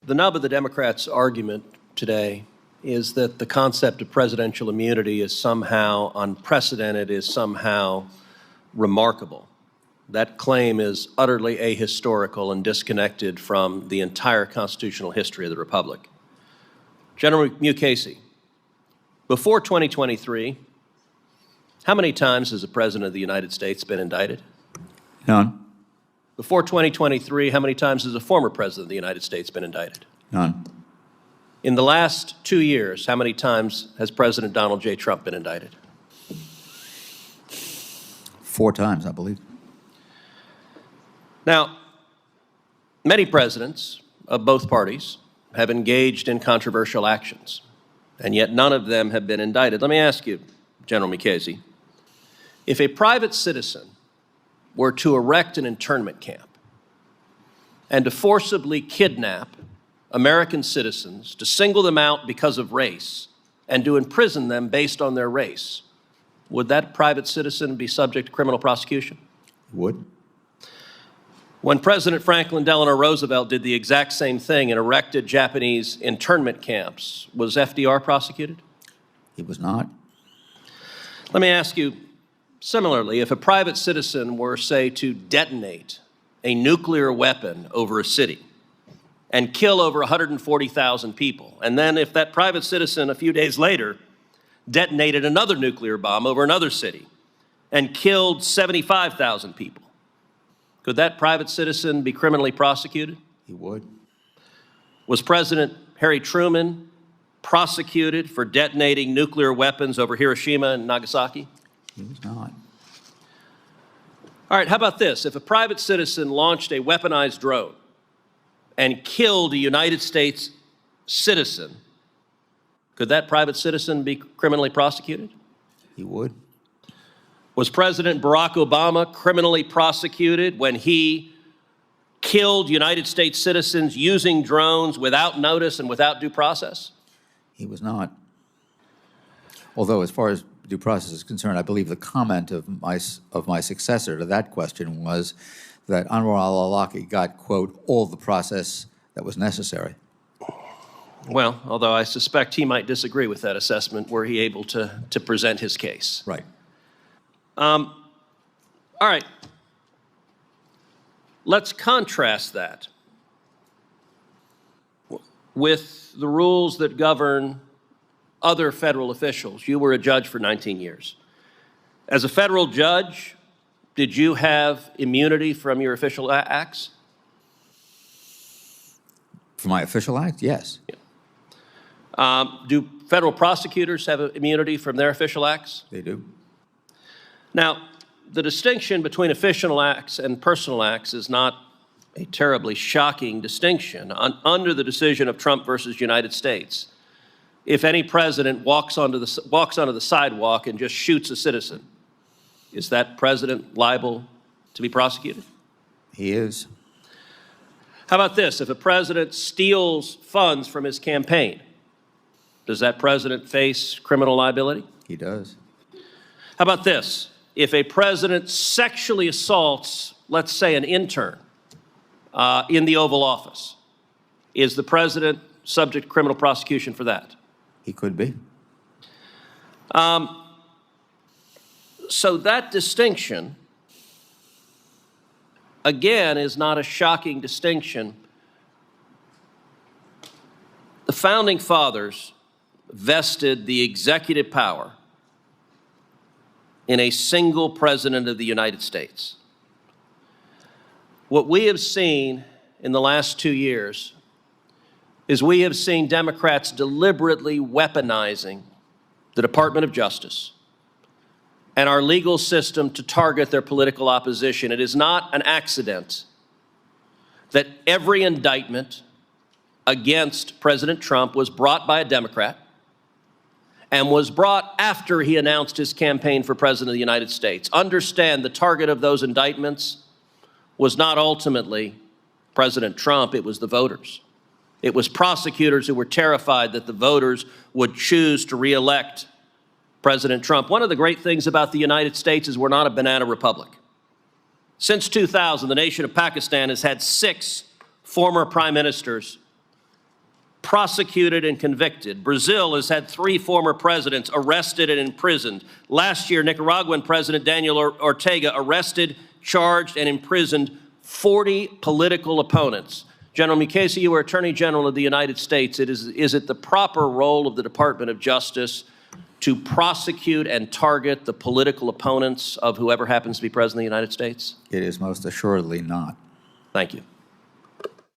The nub of the Democrats' argument today is that the concept of presidential immunity is somehow unprecedented, is somehow remarkable. That claim is utterly ahistorical and disconnected from the entire constitutional history of the Republic. General Mukasey, before 2023, how many times has the President of the United States been indicted? None. Before 2023, how many times has a former President of the United States been indicted? None. In the last 2 years, how many times has President Donald J. Trump been indicted? 4 times, I believe. Now, many presidents of both parties have engaged in controversial actions, and yet none of them have been indicted. Let me ask you, General Mukasey, if a private citizen were to erect an internment camp and to forcibly kidnap American citizens, to single them out because of race, and to imprison them based on their race, would that private citizen be subject to criminal prosecution? Would. When President Franklin Delano Roosevelt did the exact same thing and erected Japanese internment camps, was FDR prosecuted? He was not. Let me ask you, similarly, if a private citizen were, say, to detonate a nuclear weapon over a city and kill over 140,000 people, and then if that private citizen a few days later detonated another nuclear bomb over another city and killed 75,000 people, could that private citizen be criminally prosecuted? He would. Was President Harry Truman prosecuted for detonating nuclear weapons over Hiroshima and Nagasaki? He was not. All right, how about this? If a private citizen launched a weaponized drone and killed a United States citizen, could that private citizen be criminally prosecuted? He would. Was President Barack Obama criminally prosecuted when he killed United States citizens using drones without notice and without due process? He was not. Although, as far as due process is concerned, I believe the comment of my successor to that question was that Anwar al-Awlaki got, quote, all the process that was necessary. Well, although I suspect he might disagree with that assessment were he able to present his case. Right. All right. Let's contrast that with the rules that govern other federal officials. You were a judge for 19 years. As a federal judge, did you have immunity from your official acts? For my official act, yes. Yeah. Do federal prosecutors have immunity from their official acts? They do. Now, the distinction between official acts and personal acts is not a terribly shocking distinction. Under the decision of Trump versus United States, if any president walks onto the sidewalk and just shoots a citizen, is that president liable to be prosecuted? He is. How about this? If a president steals funds from his campaign, does that president face criminal liability? He does. How about this? If a president sexually assaults, let's say, an intern in the Oval Office, is the president subject to criminal prosecution for that? He could be. So that distinction, again, is not a shocking distinction. The Founding Fathers vested the executive power in a single president of the United States. What we have seen in the last 2 years is we have seen Democrats deliberately weaponizing the Department of Justice and our legal system to target their political opposition. It is not an accident that every indictment against President Trump was brought by a Democrat and was brought after he announced his campaign for President of the United States. Understand the target of those indictments was not ultimately President Trump, it was the voters. It was prosecutors who were terrified that the voters would choose to re-elect President Trump. One of the great things about the United States is we're not a banana republic. Since 2000, the nation of Pakistan has had 6 former prime ministers prosecuted and convicted. Brazil has had 3 former presidents arrested and imprisoned. Last year, Nicaraguan President Daniel Ortega arrested, charged, and imprisoned 40 political opponents. General Mukasey, you are Attorney General of the United States. Is it the proper role of the Department of Justice to prosecute and target the political opponents of whoever happens to be President of the United States? It is most assuredly not. Thank you.